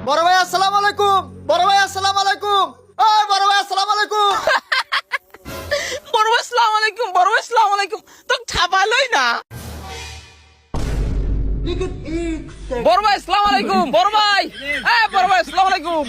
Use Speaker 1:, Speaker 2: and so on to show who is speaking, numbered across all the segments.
Speaker 1: বড় ভাই আসসালামু আলাইকুম। বড় ভাই আসসালামু আলাইকুম। ওই বড় ভাই আসসালামু আলাইকুম।
Speaker 2: বড় ভাই আসসালামু আলাইকুম। বড় ভাই আসসালামু আলাইকুম। তো ছাপালই না। বড় ভাই আসসালামু আলাইকুম। বড় ভাই, বড় ভাই আসসালামু আলাইকুম।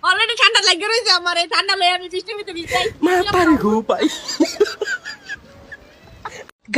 Speaker 3: অলরেডি ঠান্ডা লাগে রয়েছে আমার, এই ঠান্ডা লয়ে আমি বৃষ্টির ভিতরে ভিজাই।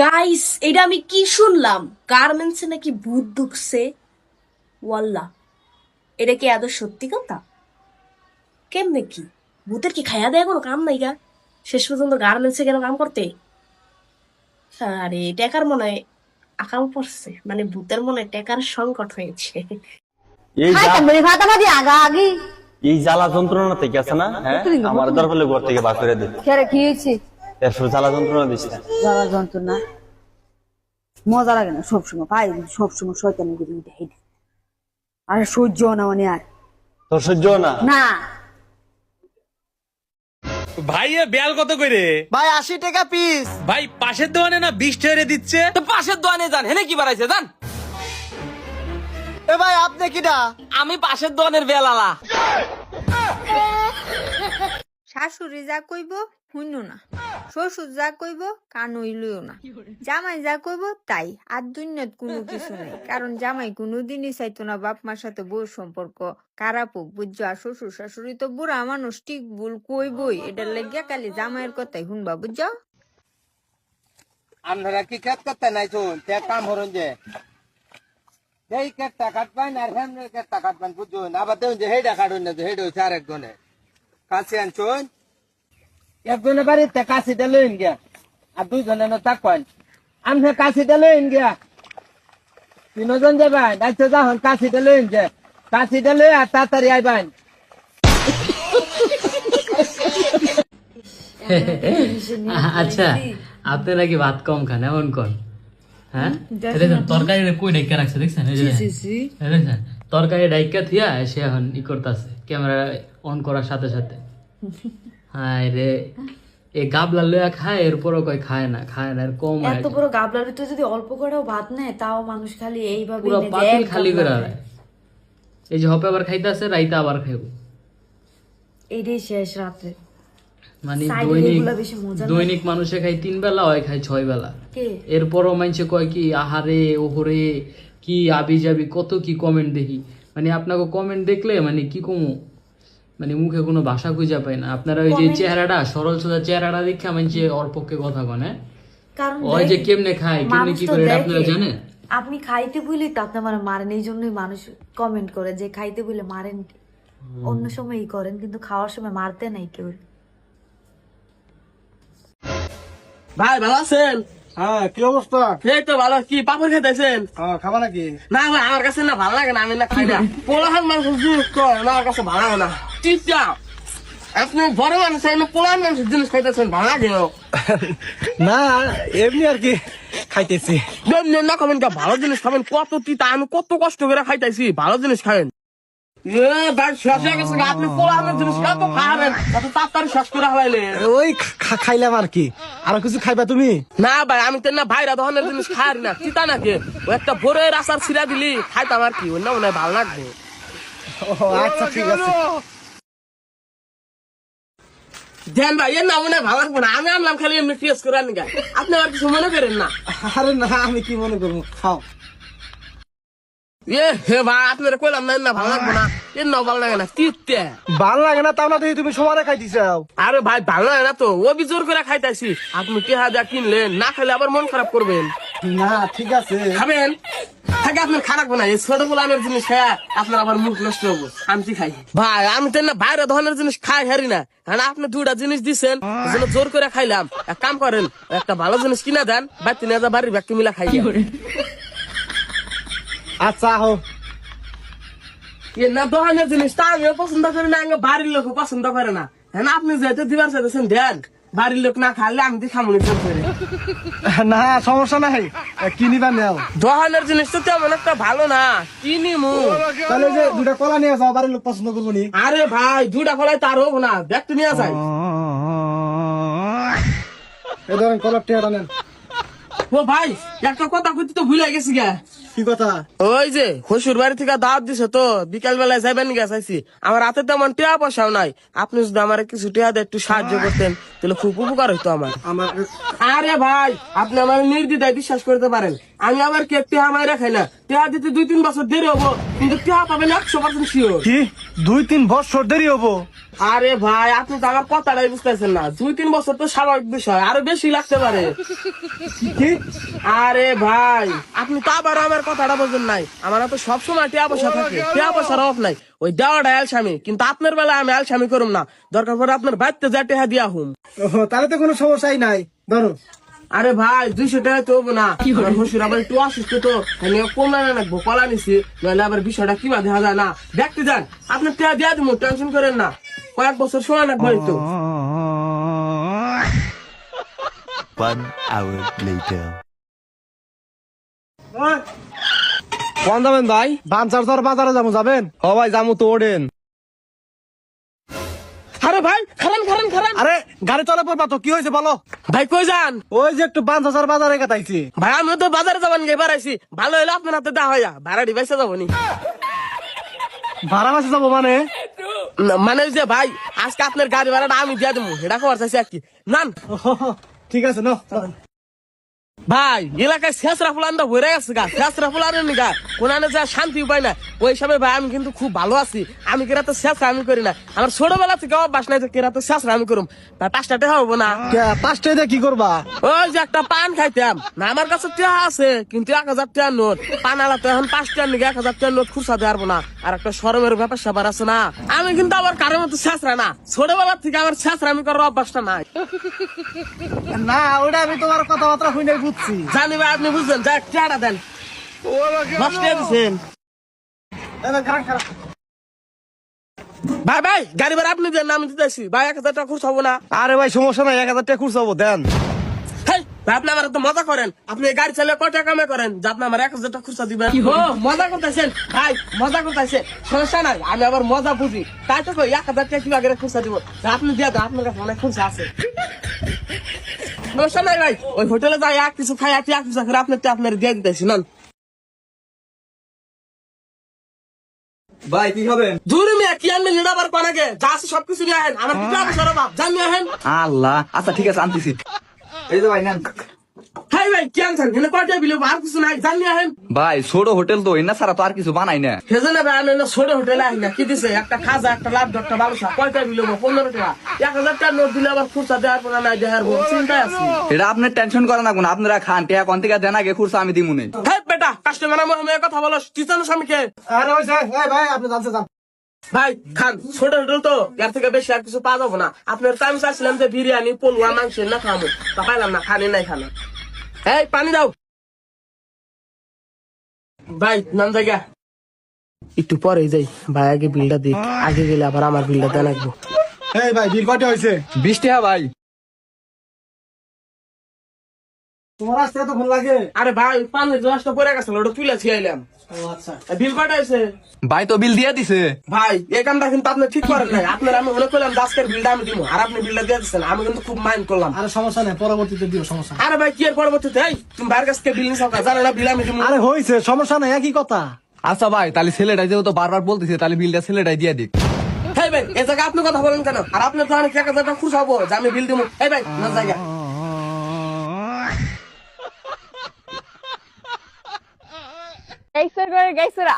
Speaker 3: গাইস, এটা আমি কি শুনলাম? গার্মেন্টসে নাকি ভূত ঢুকছে। ওয়াল্লাহ, এটা কি আদৌ সত্যি কথা? কেমনে কি ভূতের কি খাইয়া দেয় কোনো কাম নাই গা? শেষ পর্যন্ত গার্মেন্টসে কেন কাম করতে? আরে টেকার মনে হয় আকাম পড়ছে, মানে ভূতের মনে হয় টেকার সংকট হয়েছে।
Speaker 4: এই জ্বালা যন্ত্রণা থেকে আছে না, হ্যাঁ আমার দরকার ঘর থেকে বার করে দিন।
Speaker 5: কি হয়েছে?
Speaker 4: এরপর জ্বালা যন্ত্রণা দিস না।
Speaker 5: জ্বালা যন্ত্রণা মজা লাগে না সবসময়, পাই সবসময় শয়তানি করে দেয়। আর সহ্য না মানে আর
Speaker 4: তোর সহ্য না?
Speaker 5: না
Speaker 6: ভাই এ বেল কত করে?
Speaker 1: ভাই 80 টাকা পিস।
Speaker 6: ভাই পাশের দোকানে না 20 টাকা দিচ্ছে।
Speaker 2: তো পাশের দোকানে যান, হেনে কি বাড়াইছে জান?
Speaker 1: এ ভাই আপনি কিডা?
Speaker 2: আমি পাশের দোকানের বেলালা।
Speaker 7: শাশুড়ি যা কইব শুইন না, শ্বশুর যা কইব কান হইলও না, জামাই যা কইব তাই। আর দুনিয়াত কোনো কিছু নাই, কারণ জামাই কোনোদিনই চাইতো না বাপ মার সাথে বউর সম্পর্ক খারাপ হোক, বুঝছো? আর শ্বশুর শাশুড়ি তো বুড়া মানুষ, ঠিক ভুল কইবই, এটার লাগিয়া খালি জামাইয়ের কথাই শুনবা, বুঝছো?
Speaker 8: আপনারা কি কাজ করতে নাই শুন তে কাম হরুন যে এই কেটটা কাটবেন আর হ্যান্ডেল কেটটা কাটবেন, বুঝুন? আবার দেখুন যে হেডা কাটুন না, যে হেড হয়েছে আর একজনে কাছে আনছুন। একজনে বাড়িতে কাশিটা লইন গিয়া আর দুইজনে থাকবেন। আমি কাশিটা লইন গিয়া তিনজন যাবেন। আচ্ছা যখন কাশিটা লইন যে কাশিটা লই আর তাড়াতাড়ি আইবেন।
Speaker 9: আচ্ছা, আপনারা কি ভাত কম খান এমন কোন? হ্যাঁ, তরকারি কই ডাইকা রাখছে দেখছেন? দেখছেন তরকারি ডাইকা থিয়া সে এখন ই করতেছে ক্যামেরা অন করার সাথে সাথে। হায় রে, এ গাবলা লইয়া খায়, এরপরও কয় খায় না খায় না, এর কম হয়।
Speaker 3: এত বড় গাবলার ভিতরে যদি অল্প করেও ভাত নেয়, তাও মানুষ খালি এইভাবে
Speaker 9: পুরো পাতিল খালি করে আয়। এই যে হপে আবার খাইতেছে, রাইতে আবার খাইব।
Speaker 3: এইটাই শেষ রাত্রে।
Speaker 9: মানে
Speaker 3: Side এ এগুলা বেশি মজা না।
Speaker 9: দৈনিক মানুষে খায় 3 বেলা, হয় খায় 6 বেলা।
Speaker 3: কে?
Speaker 9: এরপরও মানুষে কয় কি আহারে ওহরে কি আবি যাবি, কত কি কমেন্ট দেখি। মানে আপনাকে কমেন্ট দেখলে মানে কি কমু, মানে মুখে কোনো ভাষা খুঁজে পাই না। আপনারা ওই যে চেহারাটা, সরল সোজা চেহারাটা দেখে মানুষে ওর পক্ষে কথা কয় না।
Speaker 3: কারণ
Speaker 9: ওই যে কেমনে খায় কেমনে কি করে, এটা আপনারা জানেন?
Speaker 3: আপনি খাইতে বলি তো আপনি আমার মারেন, এই জন্যই মানুষ কমেন্ট করে যে খাইতে বলে মারেন। অন্য সময় ই করেন, কিন্তু খাওয়ার সময় মারতে নাই কেউ।
Speaker 2: ভাই ভালো আছেন?
Speaker 8: হ্যাঁ, কি অবস্থা?
Speaker 2: এই তো ভালো। কি পাপড় খেতেছেন?
Speaker 8: খাবা নাকি?
Speaker 2: না ভাই, আমার কাছে না ভালো লাগে না, আমি না খাই না। পোলাহান মানুষ জিনিস কয় না, আমার কাছে ভালো লাগে না। চিন্তা আপনি বড় মানুষ, আমি পোলাহান মানুষের জিনিস খাইতেছেন, ভালো লাগে
Speaker 8: না, এমনি আর কি খাইতেছি।
Speaker 2: না? খাবেন কা ভালো জিনিস খাবেন, কত তিতা, আমি কত কষ্ট করে খাইতেছি, ভালো জিনিস খাবেন। আপনি পোলাহানের জিনিস কত খাবেন, কত তাড়াতাড়ি শেষ করে হারাইলেন।
Speaker 8: ওই খাইলাম আর কি, আর কিছু খাইবা তুমি?
Speaker 2: না ভাই, আমি তো না ভাইরা ধরনের জিনিস খাই না, তিতা নাকি ওই একটা ভোরের আচার ছিড়া দিলি খাইতাম আর কি, অন্য মনে হয় ভালো লাগবে।
Speaker 8: আচ্ছা ঠিক আছে।
Speaker 2: দেন ভাই, এর না মনে হয় ভালো লাগবে না, আমি আনলাম খালি এমনি টেস্ট করে আনি। আপনি আর কিছু মনে করেন না?
Speaker 8: আরে না, আমি কি মনে করবো, খাও।
Speaker 2: হে ভাই, আপনারা কইলাম না, না ভালো লাগবে না, এর নাও ভালো লাগে না, তিতে
Speaker 8: ভাল লাগে না, তাও না দেখি তুমি সবারে খাই দিছাও।
Speaker 2: আরে ভাই ভালো লাগে না তো, অভিযোগ করে খাইতেছি। আপনি কে হাজার কিনলেন, না খাইলে আবার মন খারাপ করবেন।
Speaker 8: না ঠিক আছে,
Speaker 2: খাবেন থাকে, আপনার খারাপ না, এই ছোট গোলামের জিনিস খায় আপনার আবার মুখ নষ্ট হবো। আমি কি খাই ভাই, আমি তো না বাইরে ধরনের জিনিস খাই হারি না, কারণ আপনি দুটা জিনিস দিচ্ছেন, জোর করে খাইলাম। এক কাম করেন, একটা ভালো জিনিস কিনা দেন, বাড়তি নিয়ে যা বাড়ির ব্যক্তি মিলা খাই।
Speaker 8: আচ্ছা হো।
Speaker 2: না দোকানের জিনিস তা আমিও পছন্দ করি না, আমার বাড়ির লোক পছন্দ করে না। হ্যাঁ, আপনি যেহেতু দিবার চাইতেছেন দেন, বাড়ির লোক না খাইলে আমি খামুনি করে।
Speaker 8: না সমস্যা নাই, কিনিবা নেও।
Speaker 2: দোকানের জিনিস তো তেমন একটা ভালো না, কিনিমু।
Speaker 8: তাহলে যে দুটা কলা নিয়ে যাও, বাড়ির লোক পছন্দ করবো নি।
Speaker 2: আরে ভাই, দুটা ফলাই তার হোক না, ব্যক্তি নিয়ে যায়।
Speaker 1: এই ধরেন কলার টিয়াটা নেন।
Speaker 2: ও ভাই একটা কথা কইতে তো ভুলে গেছি গা।
Speaker 1: কি কথা?
Speaker 2: ওই যে হসুর বাড়ি থেকে দাওয়াত দিছে তো বিকাল বেলায় যাবেন গা চাইছি, আমার হাতে তেমন টিয়া পয়সাও নাই, আপনি যদি আমার কিছু টিয়া দিয়ে একটু সাহায্য করতেন তাহলে খুব উপকার হইতো আমার। আরে ভাই আপনি আমার নির্দ্বিধায় বিশ্বাস করতে পারেন, আমি আবার কে টিয়া মাইরা খাই না, টিয়া দিতে 2-3 বছর দেরি হবো কিন্তু টিয়া পাবেন 100% শিওর।
Speaker 1: কি 2-3 বছর দেরি হবো?
Speaker 2: আরে ভাই আপনি তো আমার কথাটাই বুঝতেছেন না, 2-3 বছর তো স্বাভাবিক বিষয়, আরো বেশি লাগতে পারে।
Speaker 1: কি?
Speaker 2: আরে ভাই আপনি তো আবার আমার কথাটা বোঝেন নাই, আমার তো সবসময় টিয়া পয়সা থাকে, টিয়া পয়সার অভাব নাই, ওই দেওয়াটা আলসামি, কিন্তু আপনার বেলায় আমি আলসামি করুম না, দরকার পরে আপনার বাড়িতে যা টিয়া দিয়া হুম।
Speaker 1: ওহো, তাহলে তো কোনো সমস্যাই নাই, ধরো।
Speaker 2: আরে ভাই 200 টাকা তো হবো না, আমার শ্বশুর আবার একটু অসুস্থ তো কমলা না রাখবো, কলা নিছি, নইলে আবার বিষয়টা কিবা দেখা যায় না, দেখতে যান আপনার টিয়া দিয়া দিব, টেনশন করেন না, কয়েক বছর সময় লাগবে তো।
Speaker 10: 1 hour later.
Speaker 1: কোন যাবেন ভাই? বাঞ্চার তোর বাজারে যাবো, যাবেন? ও ভাই যাবো তো, ওঠেন।
Speaker 2: আরে ভাই খারান খারান খারান।
Speaker 1: আরে গাড়ি চলে পড়বা তো, কি হয়েছে বলো?
Speaker 2: ভাই কই যান?
Speaker 1: ওই যে একটু বাঞ্চার বাজারে কাটাইছি।
Speaker 2: ভাই আমি তো বাজারে যাবেন গে বাড়াইছি, ভালো হইলে আপনার হাতে দা হইয়া ভাড়াটি বাইসা যাবো নি।
Speaker 1: ভাড়া বাসে যাবো মানে?
Speaker 2: মানে ওই যে ভাই আজকে আপনার গাড়ি ভাড়াটা আমি দিয়ে দেবো, এটা খবর চাইছি আর কি। নান
Speaker 1: ঠিক আছে না।
Speaker 2: ভাই এলাকায় শেষরা ফুলানটা ভরে গেছে গা, শেষরা ফুলানের নিগা কোনানে যা শান্তি উপায় না, ওই সময় ভাই আমি কিন্তু খুব ভালো আছি, আমি কেরাতে শেষরা আমি করি না, আমার ছোটবেলা থেকে অভ্যাস নাই যে কেরাতে শেষরা আমি করুম, তাই 5টা টাকা হবো না।
Speaker 1: 5টা দিয়ে কি করবা?
Speaker 2: ওই যে একটা পান খাইতাম না, আমার কাছে টাকা আছে কিন্তু 1000 টাকার নোট, পান আলা তো এখন 5 টাকার নিগে 1000 টাকার নোট খুচরা দিয়ে পারবো না, আর একটা শরমের ব্যাপার স্যাপার আছে না, আমি কিন্তু আবার কারোর মতো শেষরা না, ছোটবেলা থেকে আমার শেষরা আমি করার অভ্যাসটা নাই।
Speaker 1: না ওটা আমি তোমার কথাবার্তা শুনে বুঝছি।
Speaker 2: জানি ভাই আপনি বুঝলেন, যা টাকা দেন, নষ্ট করে দিচ্ছেন। ভাই ভাই গাড়ি ভাড়া আপনি দেন, আমি দিতেছি ভাই, 1000 টাকা খুশ হবো না।
Speaker 1: আরে ভাই সমস্যা নাই, 1000 টাকা খুশ হবো, দেন।
Speaker 2: হেই, ভাই আপনি আমার তো মজা করেন, আপনি এই গাড়ি চালিয়ে কয় টাকা কামে করেন যে আপনি আমার 1000 টাকা খুচরা দিবেন? ও মজা করতেছেন ভাই, মজা করতেছেন, সমস্যা নাই, আমি আবার মজা বুঝি, তাই তো কই 1000 টাকা কিভাবে খুচরা দিব, আপনি দিয়ে দেন, আপনার কাছে অনেক খুচরা আছে। সমস্যা নাই ভাই, ওই হোটেলে যাই এক কিছু খাই এক কিছু করে আপনার দিয়ে দিতেছি নন।
Speaker 8: ভাই কি খাবেন?
Speaker 2: দূরে মিয়া কি আনবেন এটা আবার পানাকে, যা আছে সবকিছু নিয়ে আহেন, আমার কিছু আছে সরব জান নিয়ে আহেন।
Speaker 8: আল্লাহ, আচ্ছা ঠিক আছে আনতেছি। এই যে ভাই নেন।
Speaker 2: হাই ভাই কি আনছেন, এনে কয়টা বিলো আর কিছু নাই, জান নিয়ে আহেন।
Speaker 8: ভাই ছোট হোটেল তো, এনা ছাড়া তো আর কিছু বানাই না।
Speaker 2: সেজন্য ভাই আমি ছোট হোটেলে আহি না, কি দিছে একটা খাজা একটা লাভ একটা বালুসা, কয়টা বিলো 15 টাকা, 1000 টাকা নোট দিলে আবার খুচরা দেওয়ার পর নাই দেওয়ার চিন্তায় আছি।
Speaker 8: এটা আপনার টেনশন করেন না, আপনারা খান, টিয়া কোন থেকে দেন আগে খুরসা আমি দিমুনে।
Speaker 2: হ্যাঁ বেটা কাস্টমার আমি কথা বলো, তুই জানো স্বামীকে?
Speaker 1: আরে ওই ভাই আপনি জানতে চান?
Speaker 2: ভাই খান, ছোট হোটেল তো এর থেকে বেশি আর কিছু পাওয়া যাবো না, আপনার তো আমি চাইছিলাম যে বিরিয়ানি পোলুয়া মাংস না খাবো, তা পাইলাম না, খানি নাই খানা। এই পানি দাও ভাই, নাম জায়গা একটু পরে যাই ভাই, আগে বিলটা দিক, আগে গেলে আবার আমার বিলটা দেন রাখবো।
Speaker 1: এই ভাই বিল কয়টা হয়েছে?
Speaker 8: 20 টাকা ভাই।
Speaker 1: তোমার আসতে তো ফোন লাগে?
Speaker 2: আরে ভাই পানির গ্লাসটা পরে গেছিল, ওটা তুলে ছিলাম।
Speaker 1: আচ্ছা
Speaker 2: বিল কয়টা হয়েছে?
Speaker 8: ভাই তো বিল দিয়ে দিছে।
Speaker 2: ভাই এই কামটা কিন্তু আপনি ঠিক করেন নাই, আপনার আমি মনে করলাম আজকের বিলটা আমি দিব, আর আপনি বিলটা দিয়ে দিচ্ছেন, আমি কিন্তু খুব মাইন্ড করলাম।
Speaker 1: আরে সমস্যা নেই, পরবর্তীতে দিও, সমস্যা নেই।
Speaker 2: আরে ভাই কি এর পরবর্তীতে এই তুমি বাইরের কাছ থেকে বিল নিছ জানো না, বিল আমি দিব।
Speaker 1: আরে হয়েছে, সমস্যা নাই, একই কথা।
Speaker 8: আচ্ছা ভাই তাহলে ছেলেটাই যেহেতু বারবার বলতেছে, তাহলে বিলটা ছেলেটাই দিয়ে দিক।
Speaker 2: এই ভাই এই জায়গায় আপনি কথা বলেন কেন, আর আপনার তো অনেক 1000 টাকা খুশ হবো যে আমি বিল দিব। এই ভাই না জায়গা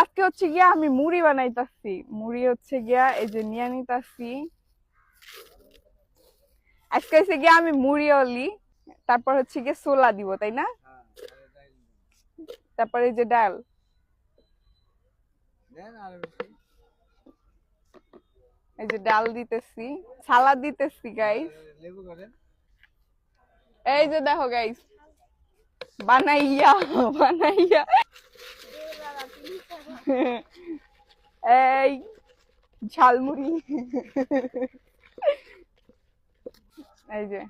Speaker 7: আজকে হচ্ছে গিয়া আমি মুড়ি বানাইতাছি, মুড়ি হচ্ছে গিয়া এই যে নিয়ে নিতাছি, আজকে হচ্ছে গিয়া আমি মুড়ি অলি, তারপর হচ্ছে গিয়ে ছোলা দিব, তাই না? তারপরে এই যে ডাল, এই যে ডাল দিতেছি, সালাদ দিতেছি গাইস, এই যে দেখো গাইস বানাইয়া বানাইয়া এই ঝালমুড়ি, এই যে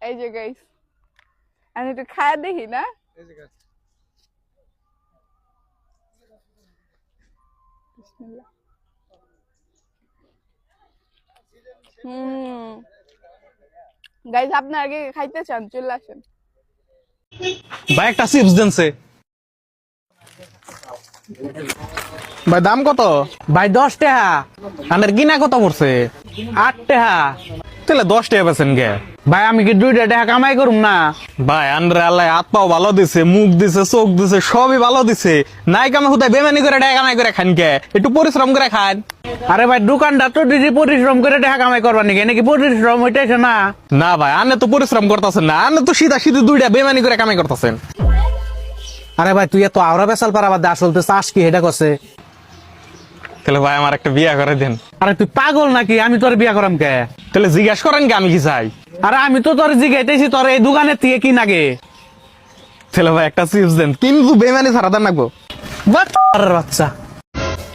Speaker 7: এই যে গাইস আমি একটু খায়া দেখি না। বিসমিল্লাহ।
Speaker 11: গাইস আপনি আগে খাইতে চান চলে আসেন।
Speaker 6: ভাই একটা চিপস দেনছে। ভাই দাম কত? ভাই 10 টাকা। আনের কিনা কত পড়ছে? 8 টাকা। তাহলে 10 টাকা বেচেন গে? ভাই আমি কি 2 টাকা কামাই করুম না? ভাই আনরে আল্লাহ হাত পাও ভালো দিছে, মুখ দিছে, চোখ দিছে, সবই ভালো দিছে। নাই কামে হুদায় বেমানি করে টাকা কামাই করে খান কে? একটু পরিশ্রম করে খান। আরে ভাই দোকানদার তো দিদি পরিশ্রম করে টাকা কামাই করবা নাকি? নাকি পরিশ্রম হইতেছে না? না ভাই আনে তো পরিশ্রম করতেছেন না, আনে তো সিধা সিধি 2 টাকা বেমানি করে কামাই করতেছেন। আরে ভাই তুই এত আওরা বেসাল পারা বাদ আসল তো চাষ কি এটা করছে? তাহলে ভাই আমার একটা বিয়া করে দেন। আরে তুই পাগল নাকি? আমি তোর বিয়া করাম কে? তাহলে জিজ্ঞাসা করেন কে আমি কি চাই? আরে আমি তো তোর জিজ্ঞাইতেছি তোর এই দোকানের থেকে কি নাগে? তাহলে ভাই একটা চিপস দেন, কিন্তু বেমানি ছাড়া দেন নাকবো। বাচ্চা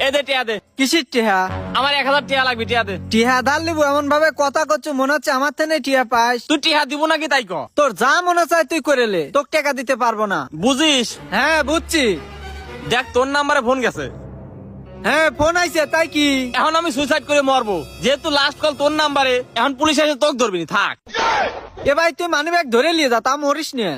Speaker 2: এ দে টিয়া দে।
Speaker 12: কিসির টিহা?
Speaker 2: আমার 1000 টিয়া লাগবে, টিয়া দে।
Speaker 12: টিহা দাল লিবু এমন ভাবে কথা করছো মনে হচ্ছে আমার থেকে টিহা পাস।
Speaker 2: তুই টিয়া দিব নাকি তাই ক?
Speaker 12: তোর যা মনে চায় তুই করে লে, তোকে টাকা দিতে পারবো না।
Speaker 2: বুঝিস?
Speaker 12: হ্যাঁ বুঝছি।
Speaker 2: দেখ তোর নাম্বারে ফোন গেছে।
Speaker 12: হ্যাঁ ফোন আইছে তাই কি?
Speaker 2: এখন আমি সুইসাইড করে মরবো, যেহেতু লাস্ট কল তোর নাম্বারে। এখন পুলিশ এসে তোকে ধরবি নি, থাক।
Speaker 12: এ ভাই তুই মানি ব্যাগ ধরে লিয়ে যা, তা মরিস নিয়ে।